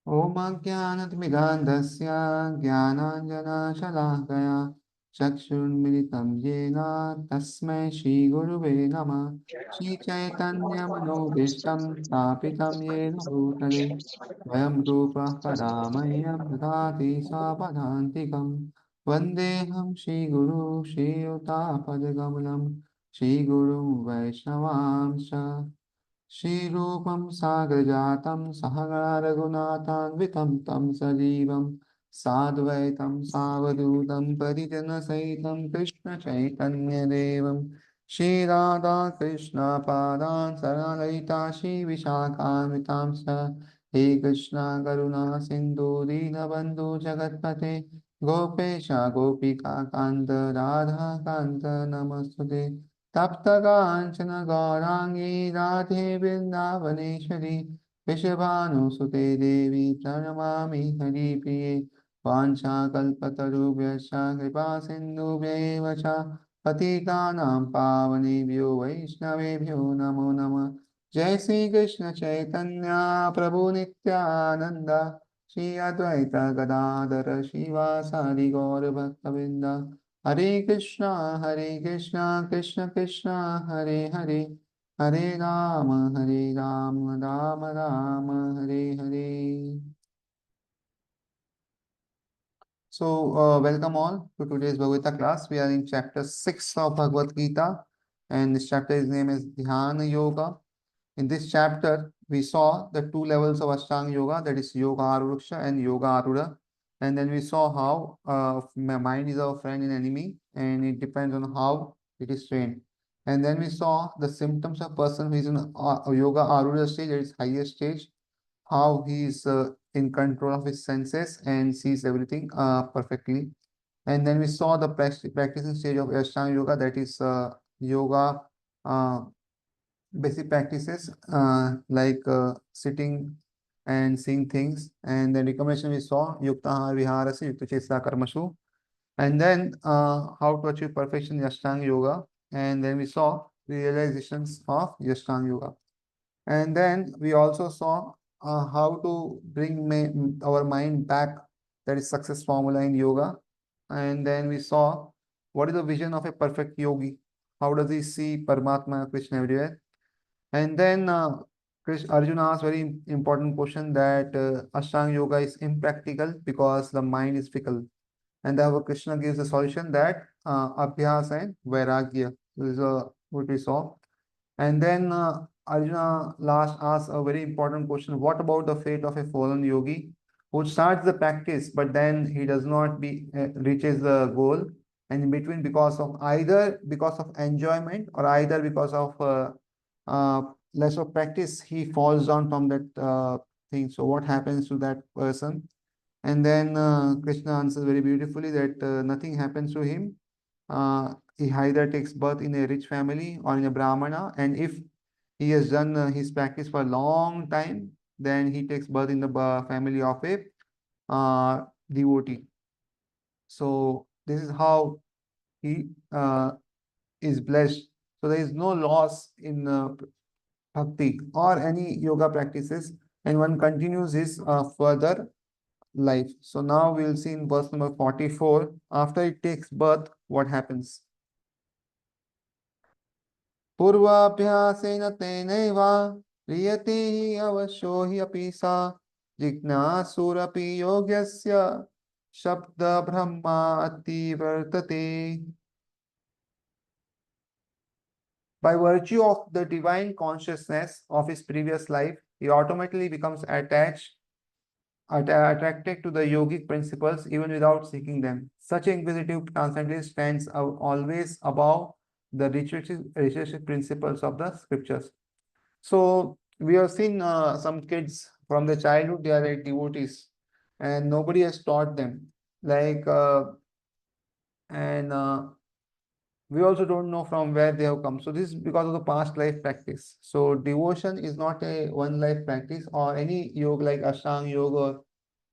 ॐ अज्ञानतिमिरान्धस्य ज्ञानाञ्जनशलाकया चक्षुर्मिलितं येन तस्मै श्रीगुरुवे नमः। श्रीचैतन्यमनोभीष्टं स्थापितं येन भूतले स्वयं रूपः कदा मह्यं ददाति स्वपदान्तिकं। वन्देऽहं श्रीगुरुं श्रीयुतापदकमलं श्रीगुरुं वैष्णवांश्च श्रीरूपं साग्रजातं सहगणा रघुनाथान्वितं तं सजीवं साद्वैतं सावधूतं परिजनसहितं कृष्णचैतन्यदेवं श्रीराधा कृष्णपादान् सरललिता श्रीविशाखान्वितांश्च हे कृष्ण करुणा सिन्धु दीनबन्धु जगत्पते गोपेश गोपिकान्त राधाकान्त नमस्तुते तप्तकाञ्चन गौराङ्गी राधे वृन्दावनेश्वरी वृषभानुसुते देवी प्रणमामि हरिप्रिये वाञ्छाकल्पतरुभ्यश्च कृपासिन्धुभ्यैव च पतितानां पावनेभ्यो वैष्णवेभ्यो नमो नमः। जय श्री कृष्ण चैतन्य प्रभु नित्यानंद श्री अद्वैत गदाधर श्रीवासादि गौरभक्तवृंद हरे Krishna Krishna Krishna Hare Hare Hare Ram Ram Ram Hare Hare. So, welcome all to today's Bhagavad class. We are in chapter 6 of Bhagavad Gita, and this chapter's name is Dhyana Yoga. In this chapter, we saw the two levels of Ashtanga Yoga, that is Yoga Aruksha and Yoga Arudha. And then we saw how my mind is our friend and enemy, and it depends on how it is trained. And then we saw the symptoms of person who is in Yoga Arudha stage, that is highest stage, how he is in control of his senses and sees everything perfectly. And then we saw the practicing stage of Ashtanga Yoga, that is yoga uh, basic practices like sitting and seeing things. And the recommendation we saw, Yukta Viharasi, Yukta Chesa Karmashu. And then how to achieve perfection in Ashtanga Yoga. And then we saw realizations of Ashtanga Yoga. And then we also saw how to bring our mind back, that is success formula in yoga. And then we saw what is the vision of a perfect yogi. How does he see Paramatma, Krishna everywhere? And then Arjuna asked very important question that Ashtanga Yoga is impractical because the mind is fickle. And therefore Krishna gives a solution that Abhyas and Vairagya. This is what we saw. And then Arjuna last asks a very important question. What about the fate of a fallen yogi who starts the practice, but then he does not reaches the goal, and in between because of enjoyment or either because of uh, less of practice, he falls down from that thing. So what happens to that person? And then Krishna answers very beautifully that nothing happens to him. He either takes birth in a rich family or in a Brahmana, and if he has done his practice for a long time, then he takes birth in the family of a devotee. So this is how he is blessed. So there is no loss in bhakti or any yoga practices, and one continues his further life. So now we'll see in verse number 44, after it takes birth, what happens. पूर्वाभ्यासेन तेनैव क्रियते हि अवश्यो हि अपि सा जिज्ञासुरपि योग्यस्य शब्द Brahma अतिवर्तते. By virtue of the divine consciousness of his previous life, he automatically becomes attracted to the yogic principles even without seeking them. Such inquisitive transcendentalist stands always above the ritualistic principles of the scriptures. So we have seen some kids from the childhood, they are like devotees and nobody has taught them. Like, and we also don't know from where they have come. So this is because of the past life practice. So devotion is not a one life practice or any yoga like Ashtanga Yoga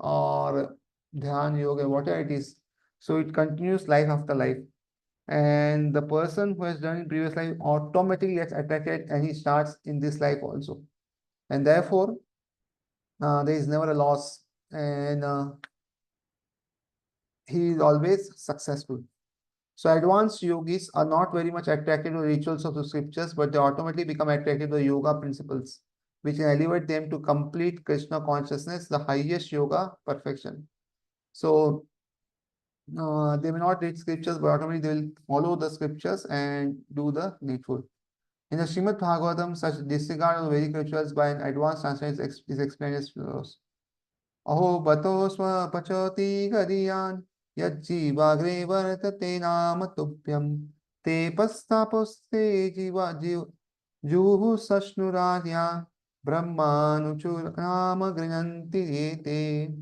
or Dhyan Yoga, whatever it is. So it continues life after life. And the person who has done in previous life automatically gets attracted and he starts in this life also. And therefore, there is never a loss and he is always successful. So advanced yogis are not very much attracted to rituals of the scriptures, but they automatically become attracted to the yoga principles, which elevate them to complete Krishna consciousness, the highest yoga perfection. So they may not read scriptures, but automatically they will follow the scriptures and do the needful. In the Srimad Bhagavatam, such disregard of Vedic rituals by an advanced translation is explained as follows. Aho bato swa pachoti gadiyan yajjivagre vartate nama tupyam te pastaposte juhu sashnuranya brahmanuchurama grinanti yete.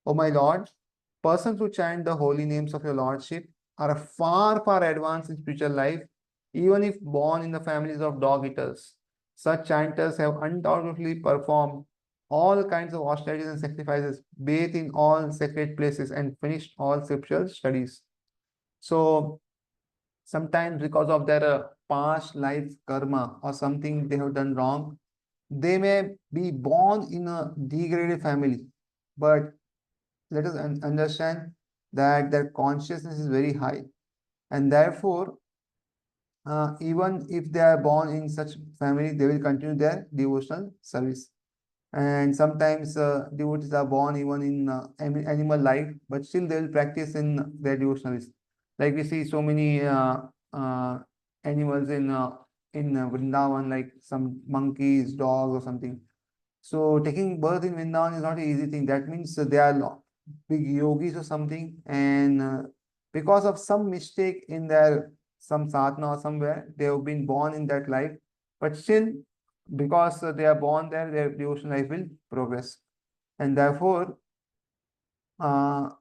O my Lord, persons who chant the holy names of your Lordship are far, far advanced in spiritual life, even if born in the families of dog eaters. Such chanters have undoubtedly performed all kinds of austerities and sacrifices, bathed in all sacred places, and finished all scriptural studies. So, sometimes because of their past life karma or something they have done wrong, they may be born in a degraded family, but let us understand that their consciousness is very high, and therefore even if they are born in such family, they will continue their devotional service. And sometimes devotees are born even in animal life, but still they will practice in their devotionalism. Like we see so many uh, animals in Vrindavan, like some monkeys, dogs, or something. So taking birth in Vrindavan is not an easy thing. That means they are big yogis or something, and because of some mistake in their some sadhana or somewhere, they have been born in that life. But still, because they are born there, their devotional life will progress, and therefore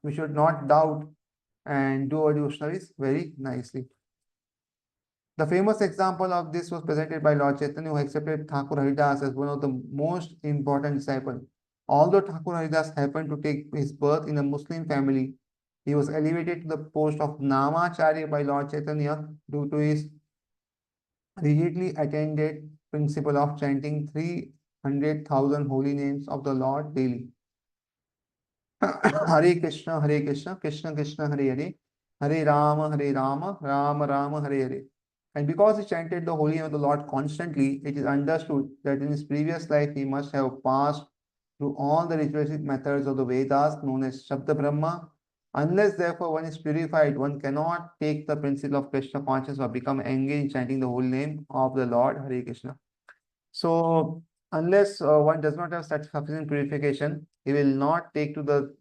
we should not doubt and do our devotionaries very nicely. The famous example of this was presented by Lord Chaitanya, who accepted Thakur Haridas as one of the most important disciples. Although Thakur Haridas happened to take his birth in a Muslim family, he was elevated to the post of Namacharya by Lord Chaitanya due to his rigidly attended principle of chanting 300,000 holy names of the Lord daily. Hare Krishna, Krishna Krishna, Hare Hare, Hare Rama, Rama Rama, Hare Hare. And because he chanted the holy name of the Lord constantly, it is understood that in his previous life he must have passed through all the ritualistic methods of the Vedas known as Shabda Brahma. Unless therefore one is purified, one cannot take the principle of Krishna consciousness or become engaged in chanting the holy name of the Lord Hare Krishna. So unless one does not have such sufficient purification, he will not take to the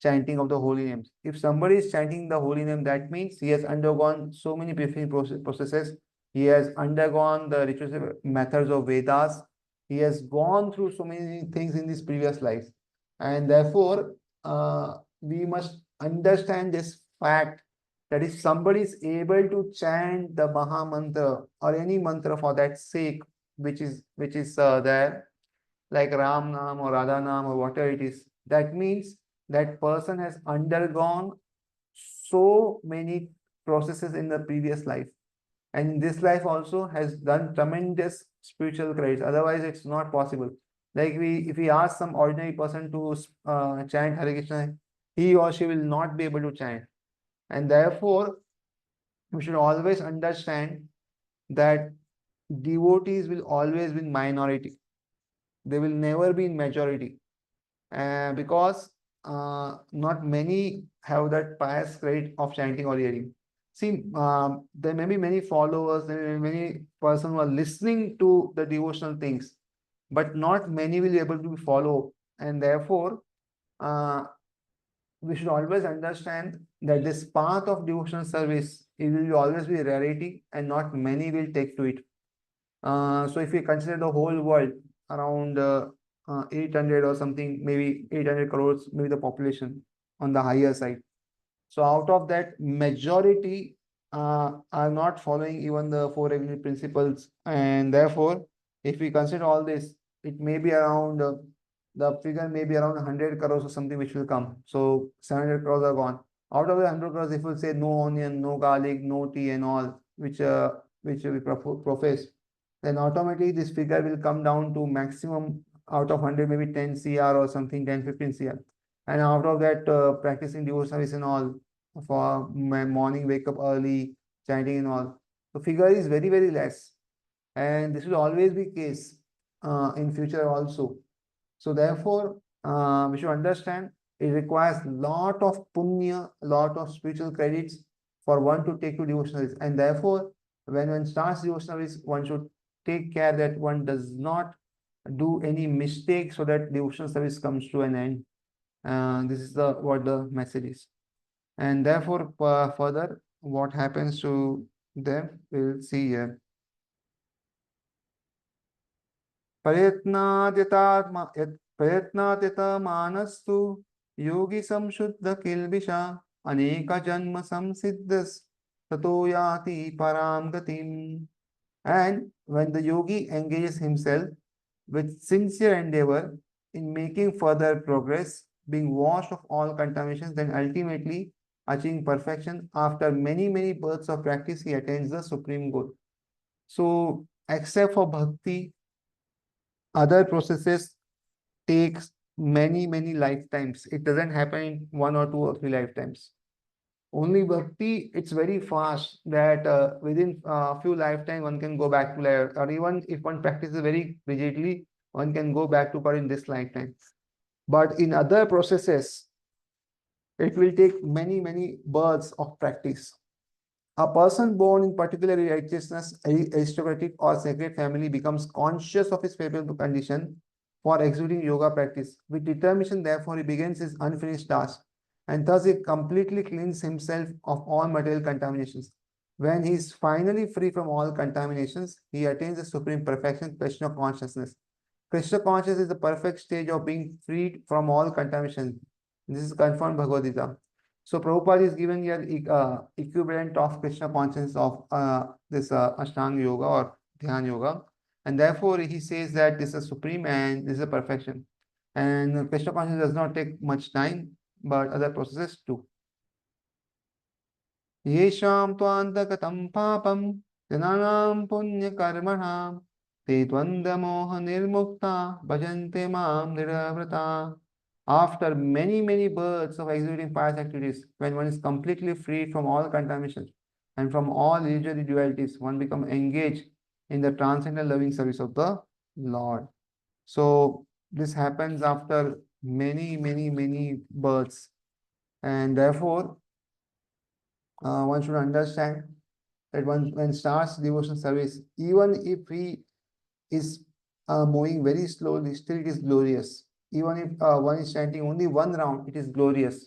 chanting of the holy names. If somebody is chanting the holy name, that means he has undergone so many purification processes. He has undergone the ritual methods of Vedas. He has gone through so many things in this previous life. And therefore, we must understand this fact that if somebody is able to chant the Maha Mantra or any mantra for that sake, which is there, like Ram Nam or Radha Nam or whatever it is, that means that person has undergone so many processes in the previous life, and in this life also has done tremendous spiritual credits. Otherwise, it's not possible. Like if we ask some ordinary person to chant Hare Krishna, he or she will not be able to chant, and therefore we should always understand that devotees will always be in minority. They will never be in majority, because not many have that pious credit of chanting or hearing. See, there may be many followers, there may be many persons who are listening to the devotional things, but not many will be able to follow, and therefore uh, we should always understand that this path of devotional service, it will always be a rarity, and not many will take to it. So if we consider the whole world, around 800 or something, maybe 800 crores, maybe the population on the higher side. So out of that, majority are not following even the four agreed principles, and therefore, if we consider all this, it may be around the figure may be around 100 crores or something which will come. So 700 crores are gone. Out of the 100 crores, if we say no onion, no garlic, no tea, and all, which we profess, then automatically this figure will come down to maximum out of 100, maybe 10 CR or something, 10, 15 CR. and out of that practicing devotional service and all, for my morning wake up early, chanting and all. The figure is very, very less, and this will always be case in future also. So therefore, we should understand it requires lot of punya, lot of spiritual credits for one to take to devotional service, and therefore, when one starts devotional service, one should take care that one does not do any mistake so that devotional service comes to an end. This is the what the message is, and therefore further what happens to them we'll see here. प्रयत्नात्यतमानस्तु योगी संशुद्ध किल्बिषा अनेक जन्म संसिद्धस ततो याति param gatim. And when the yogi engages himself with sincere endeavor in making further progress, being washed of all contaminations, then ultimately achieving perfection, after many, many births of practice, he attains the supreme goal. So, except for bhakti, other processes takes many, many lifetimes. It doesn't happen in 1 or 2 or 3 lifetimes. Only bhakti, it's very fast that within a few lifetimes one can go back to life, or even if one practices very rigidly, one can go back to God in this lifetime. But in other processes, it will take many, many births of practice. A person born in particular righteousness, aristocratic or sacred family becomes conscious of his favorable condition for executing yoga practice. With determination, therefore, he begins his unfinished task, and thus he completely cleans himself of all material contaminations. When he is finally free from all contaminations, he attains the supreme perfection, Krishna consciousness. Krishna consciousness is the perfect stage of being freed from all contamination. This is confirmed Bhagavad-gita. So Prabhupada is given here equivalent of Krishna consciousness of this Ashtanga Yoga or Dhyan Yoga. And therefore he says that this is supreme and this is a perfection. And Krishna consciousness does not take much time, but other processes too. Yesham tvantagatam papam jananam punya karmanam te dvanda moha nirmukta bhajante mam niravrata. After many, many births of executing pious activities, when one is completely freed from all contaminations and from all illusory dualities, one becomes engaged in the transcendental loving service of the Lord. So this happens after many, many, many births, and therefore one should understand that when starts devotional service, even if he is moving very slowly, still it is glorious. Even if one is chanting only one round, it is glorious.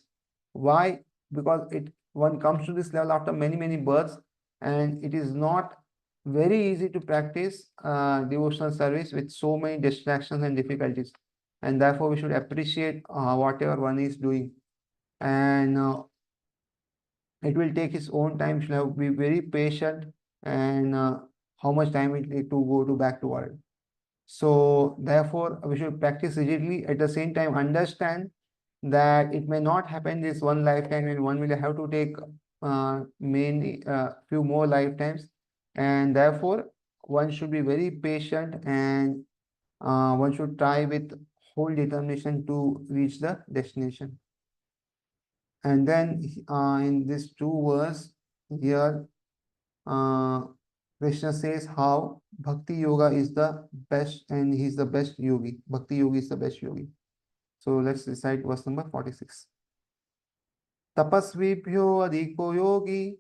Why? Because one comes to this level after many, many births, and it is not very easy to practice devotional service with so many distractions and difficulties. And therefore, we should appreciate whatever one is doing. And it will take its own time. You should have to be very patient, and how much time it take to go to back to world. So therefore, we should practice rigidly. At the same time, understand that it may not happen this one lifetime, and one will have to take many few more lifetimes, and therefore one should be very patient, and one should try with whole determination to reach the destination. And then in this 2 verse here, Krishna says how Bhakti Yoga is the best, and he's the best yogi. Bhakti Yogi is the best yogi. So let's recite verse number 46. Tapasvibhyo adhiko yogi,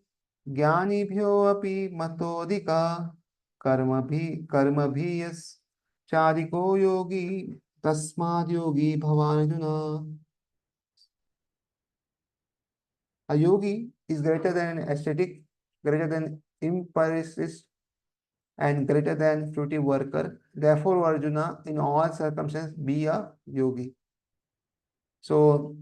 jnanibhyo api matodika, karmabhiyas chadiko yogi, tasmad yogi bhavanarjuna. A yogi is greater than an ascetic, greater than empiricist, and greater than fruitive worker. Therefore, Arjuna, in all circumstances, be a yogi. So,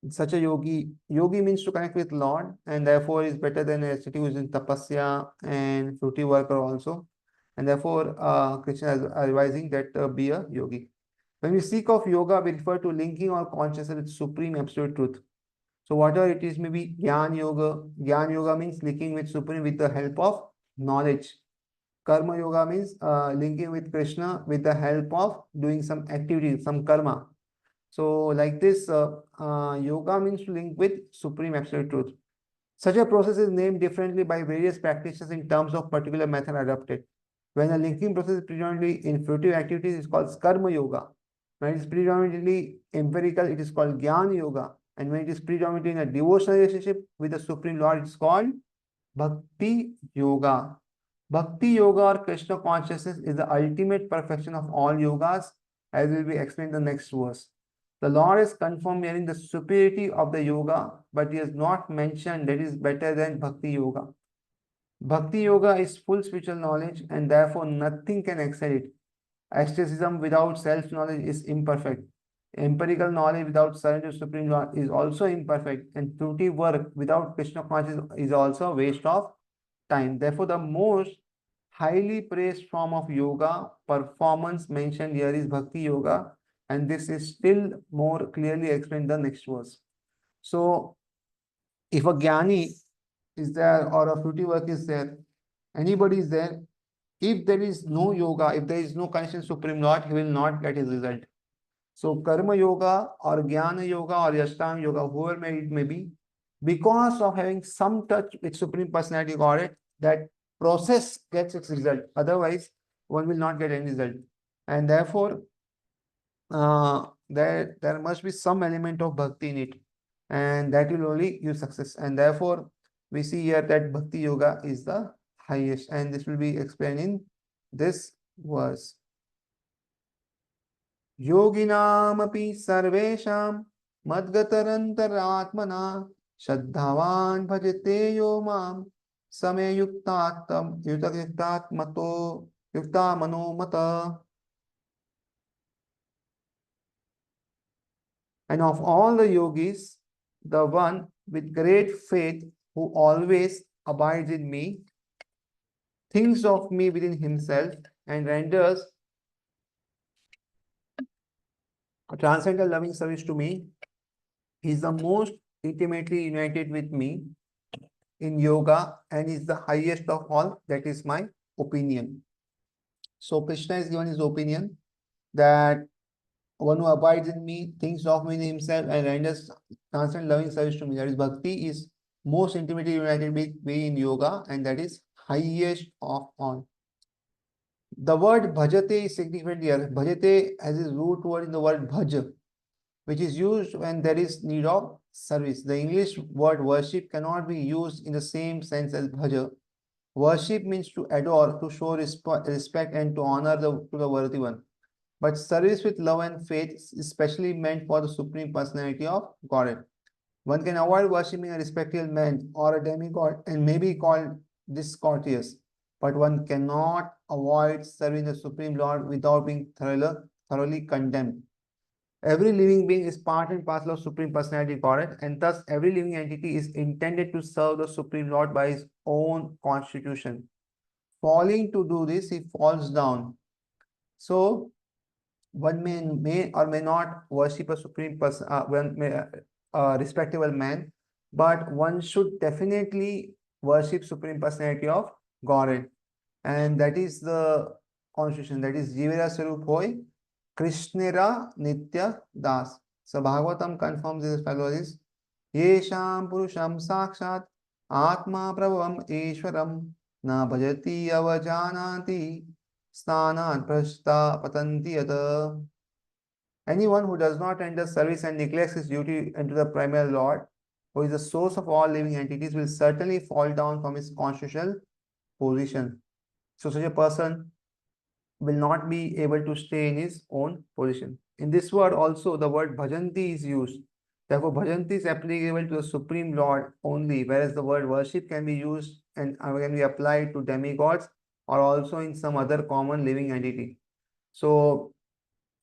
such a yogi means to connect with Lord, and therefore is better than a ascetic who is in tapasya and fruitive worker also. And therefore, Krishna is advising that be a yogi. When we speak of yoga, we refer to linking our consciousness with supreme absolute truth. So whatever it is, maybe Jnana Yoga. Jnana Yoga means linking with Supreme with the help of knowledge. Karma Yoga means linking with Krishna with the help of doing some activity, some karma. So like this, yoga means to link with supreme absolute truth. Such a process is named differently by various practitioners in terms of particular method adopted. When a linking process is predominantly in fruitive activities, it is called karma-yoga. When it is predominantly empirical, it is called jnana-yoga. And when it is predominantly in a devotional relationship with the Supreme Lord, it is called bhakti yoga. Bhakti yoga or Krishna consciousness is the ultimate perfection of all yogas, as will be explained in the next verse. The Lord is confirmed here in the superiority of the yoga, but he has not mentioned that it is better than Bhakti yoga. Bhakti yoga is full spiritual knowledge and therefore nothing can excel it. Asceticism without self-knowledge is imperfect. Empirical knowledge without surrender to Supreme Lord is also imperfect, and fruitive work without Krishna consciousness is also a waste of time. Therefore, the most highly praised form of yoga performance mentioned here is Bhakti Yoga, and this is still more clearly explained in the next verse. So, if a Jnani is there or a fruity work is there, anybody is there, if there is no yoga, if there is no connection to Supreme Lord, he will not get his result. So Karma Yoga or Jnana Yoga or Ashtanga Yoga, whoever it may be, because of having some touch with Supreme Personality Godhead, that process gets its result. Otherwise, one will not get any result. And therefore, there must be some element of bhakti in it, and that will only give success. And therefore, we see here that Bhakti Yoga is the highest, and this will be explained in this verse. योगिनामपि सर्वेषां मद्गतरन्तरात्मना श्रद्धावान् भजते यो मां समयुक्तात्मतो युक्ता मनोमत. And of all the yogis, the one with great faith who always abides in me, thinks of me within himself, and renders a transcendental loving service to me, he is the most intimately united with me in yoga and is the highest of all. That is my opinion. So Krishna is given his opinion that one who abides in me, thinks of me in himself, and renders constant loving service to me. That is bhakti is most intimately united with me in yoga, and that is highest of all. The word bhajate is significant here. Bhajate has its root word in the word bhaj, which is used when there is need of service. The English word worship cannot be used in the same sense as bhaja. Worship means to adore, to show respect and to honor to the worthy one. But service with love and faith is especially meant for the Supreme Personality of Godhead. One can avoid worshipping a respectable man or a demigod and may be called discourteous, but one cannot avoid serving the Supreme Lord without being thoroughly condemned. Every living being is part and parcel of Supreme Personality Godhead, and thus every living entity is intended to serve the Supreme Lord by his own constitution. Failing to do this, he falls down. So, one may or may not worship a Supreme Person, a respectable man, but one should definitely worship Supreme Personality of Godhead. And that is the constitution, that is Jivira Sarup Hoy, Krishnera Nitya Das. So Bhagavatam confirms this follows: Yesham Purusham Sakshat Atma Prabhavam Ishwaram Na Bhajati Avajanati Sthanat Prashta Patanti Yata. Anyone who does not render service and neglects his duty unto the primary Lord, who is the source of all living entities, will certainly fall down from his constitutional position. So such a person will not be able to stay in his own position. In this word also, the word bhajanti is used. Therefore, bhajanti is applicable to the Supreme Lord only, whereas the word worship can be used and can be applied to demigods or also in some other common living entity. So,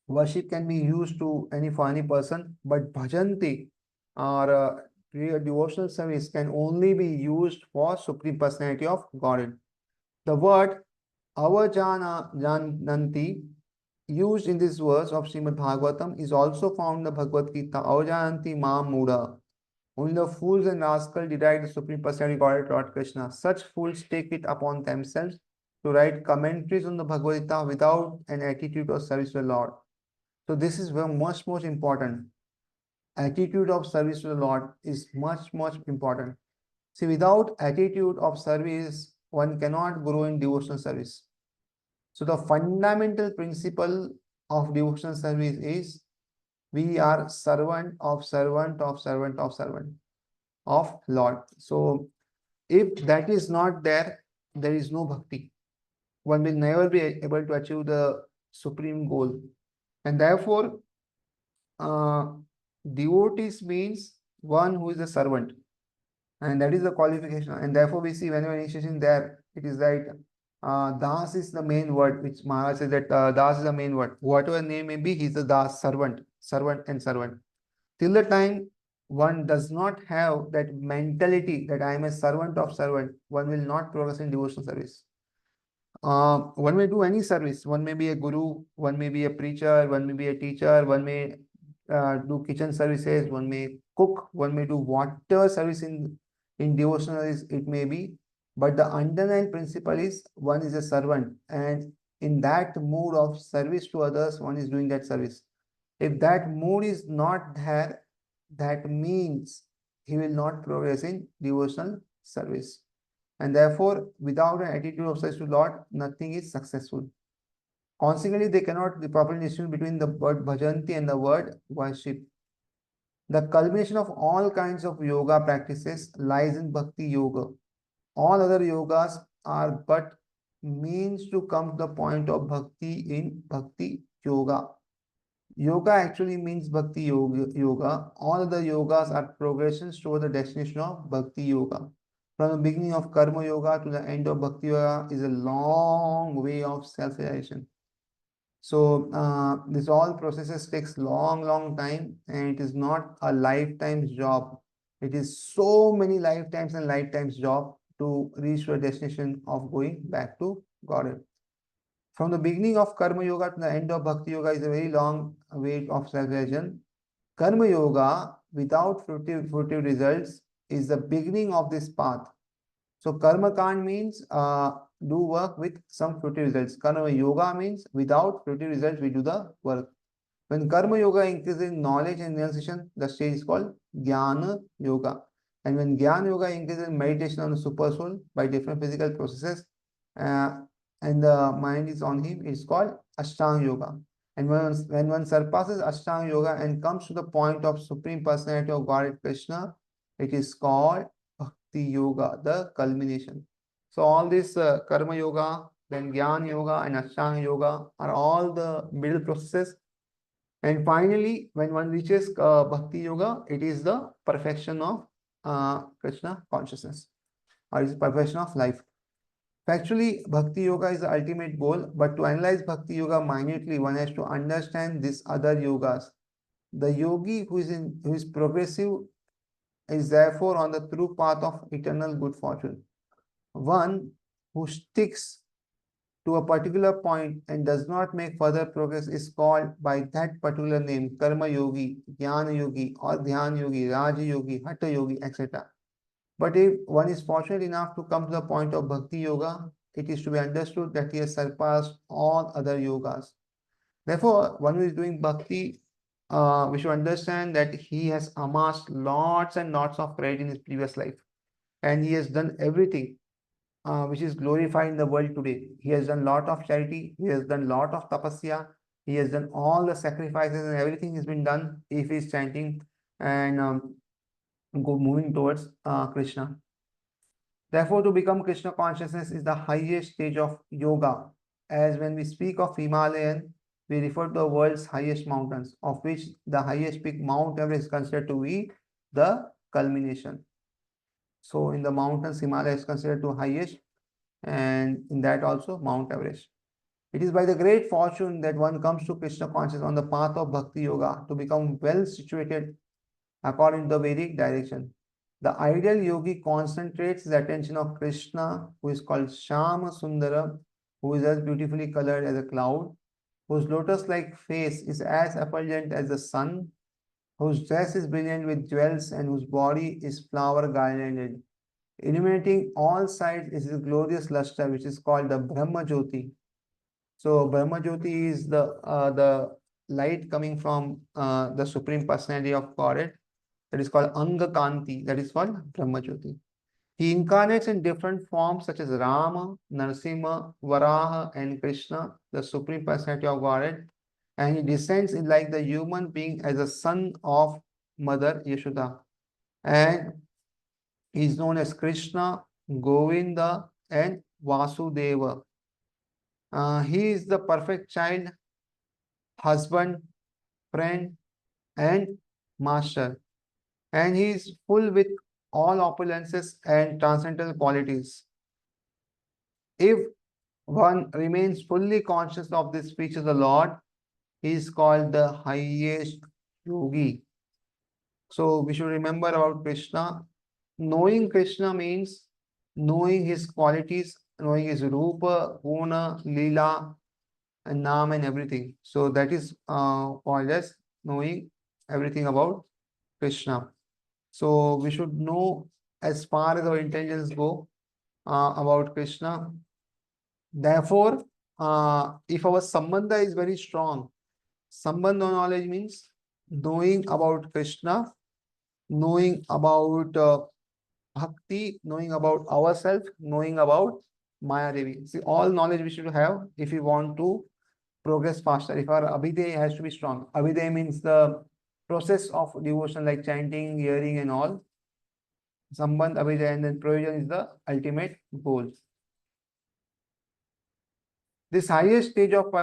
worship can be used to for any person, but bhajanti or devotional service can only be used for Supreme Personality of Godhead. The word avajananti used in this verse of Srimad Bhagavatam is also found in the Bhagavad Gita. Avajananti ma muda. Only the fools and rascals deride the Supreme Personality Godhead Lord Krishna. Such fools take it upon themselves to write commentaries on the Bhagavad Gita without an attitude of service to the Lord. So this is very much important. Attitude of service to the Lord is much important. See, without attitude of service, one cannot grow in devotional service. So the fundamental principle of devotional service is we are servant of Lord. So if that is not there, there is no bhakti. One will never be able to achieve the supreme goal. And therefore, uh, devotees means one who is a servant. And that is the qualification. And therefore, we see whenever initiation there, it is like Das is the main word, which Maharaj says that Das is the main word. Whatever name may be, he is the Das, servant, servant and servant. Till the time one does not have that mentality that I am a servant of servant, one will not progress in devotional service. One may do any service. One may be a guru, one may be a preacher, one may be a teacher, one may do kitchen services, one may cook, one may do whatever service in devotional is it may be. But the underlying principle is one is a servant, and in that mood of service to others, one is doing that service. If that mood is not there, that means he will not progress in devotional service. And therefore, without an attitude of service to Lord, nothing is successful. Consequently, they cannot properly distinguish between the word bhajanti and the word worship. The culmination of all kinds of yoga practices lies in bhakti yoga. All other yogas are but means to come to the point of bhakti in bhakti yoga. Yoga actually means bhakti yoga. All other yogas are progressions toward the destination of bhakti yoga. From the beginning of karma yoga to the end of bhakti yoga is a long way of self-realization. So this all processes takes long time, and it is not a lifetime's job. It is so many lifetimes and lifetimes job to reach to a destination of going back to Godhead. From the beginning of Karma Yoga to the end of Bhakti Yoga is a very long way of self-realization. Karma Yoga without fruitive results is the beginning of this path. So Karma Kand means do work with some fruitive results. Karma Yoga means without fruitive results we do the work. When Karma Yoga increases in knowledge and realization, the stage is called Jnana Yoga. And when Jnana Yoga increases in meditation on the super soul by different physical processes, uh, and the mind is on him, it's called Ashtanga Yoga. And when one surpasses Ashtanga Yoga and comes to the point of Supreme Personality of Godhead Krishna, it is called Bhakti Yoga, the culmination. So all this Karma Yoga, then Jnana Yoga and Ashtanga Yoga are all the middle processes. And finally, when one reaches Bhakti Yoga, it is the perfection of Krishna consciousness, or is perfection of life. Factually, Bhakti Yoga is the ultimate goal, but to analyze Bhakti Yoga minutely, one has to understand these other yogas. The yogi who is progressive is therefore on the true path of eternal good fortune. One who sticks to a particular point and does not make further progress is called by that particular name, Karma Yogi, Jnana Yogi, or Dhyan Yogi, Raja Yogi, Hatha Yogi, etc. But if one is fortunate enough to come to the point of Bhakti Yoga, it is to be understood that he has surpassed all other yogas. Therefore, one who is doing Bhakti, we should understand that he has amassed lots and lots of credit in his previous life. And he has done everything which is glorified in the world today. He has done lot of charity, he has done lot of tapasya, he has done all the sacrifices, and everything has been done if he is chanting and moving towards Krishna. Therefore, to become Krishna consciousness is the highest stage of yoga. As when we speak of Himalayan, we refer to the world's highest mountains, of which the highest peak, Mount Everest, is considered to be the culmination. So in the mountains, Himalaya is considered to highest, and in that also Mount Everest. It is by the great fortune that one comes to Krishna consciousness on the path of Bhakti Yoga to become well situated according to the Vedic direction. The ideal yogi concentrates the attention of Krishna, who is called Shama Sundara, who is as beautifully colored as a cloud, whose lotus-like face is as effulgent as the sun, whose dress is brilliant with jewels, and whose body is flower garlanded. Illuminating all sides is his glorious luster, which is called the Brahma Jyoti. So Brahma Jyoti is the light coming from the Supreme Personality of Godhead. That is called Anga Kanti. That is called Brahmajyoti. He incarnates in different forms such as Rama, Narasimha, Varaha, and Krishna, the Supreme Personality of Godhead. And he descends in like the human being as a son of Mother Yashoda. And he is known as Krishna, Govinda, and Vasudeva. He is the perfect child, husband, friend, and master. And he is full with all opulences and transcendental qualities. If one remains fully conscious of this feature of the Lord, he is called the highest yogi. So we should remember about Krishna. Knowing Krishna means knowing his qualities, knowing his rupa, guna, lila, and naam and everything. So that is called as knowing everything about Krishna. So we should know as far as our intelligence go about Krishna. Therefore, if our sambandha is very strong, sambandha knowledge means knowing about Krishna, knowing about bhakti, knowing about ourselves, knowing about Maya Devi. See, all knowledge we should have if we want to progress faster. If our abhidheya has to be strong. Abhidheya means the process of devotion like chanting, hearing, and all. Sambandh, abhidheya, and then provision is the ultimate goal. This stage of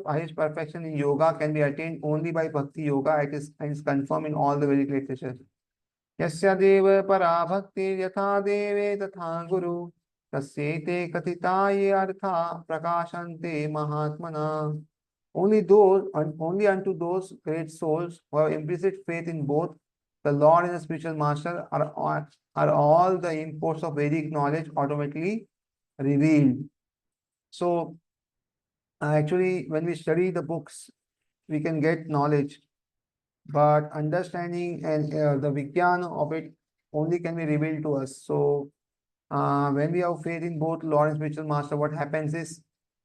highest perfection in yoga can be attained only by bhakti yoga. It is confirmed in all the Vedic literature. Yasya deva para bhakti yatha deve tatha guru tasyete katitaye artha prakashante mahatmana. Only unto those great souls who have implicit faith in both the Lord and the spiritual master are all the imports of Vedic knowledge automatically revealed. So actually, when we study the books, we can get knowledge, but understanding and the Vijnana of it only can be revealed to us. So when we have faith in both Lord and spiritual master, what happens is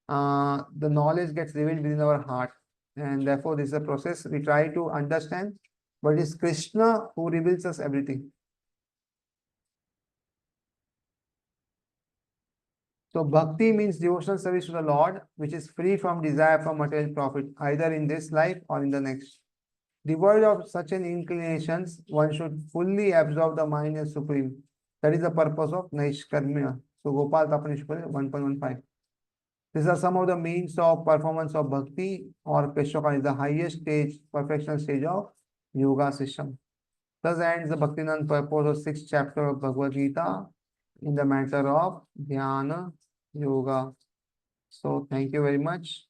the knowledge gets revealed within our heart, and therefore this is a process we try to understand, but it's Krishna who reveals us everything. So bhakti means devotional service to the Lord, which is free from desire for material profit, either in this life or in the next. Devoid of such an inclinations, one should fully absorb the mind as supreme. That is the purpose of Naishkarmya. So Gopal Tapanishpal 1.15. These are some of the means of performance of bhakti or Krishna is the highest stage, perfectional stage of yoga system. Thus ends the Bhaktinand purpose of 6th chapter of Bhagavad Gita in the matter of Dhyana Yoga. So thank you very much.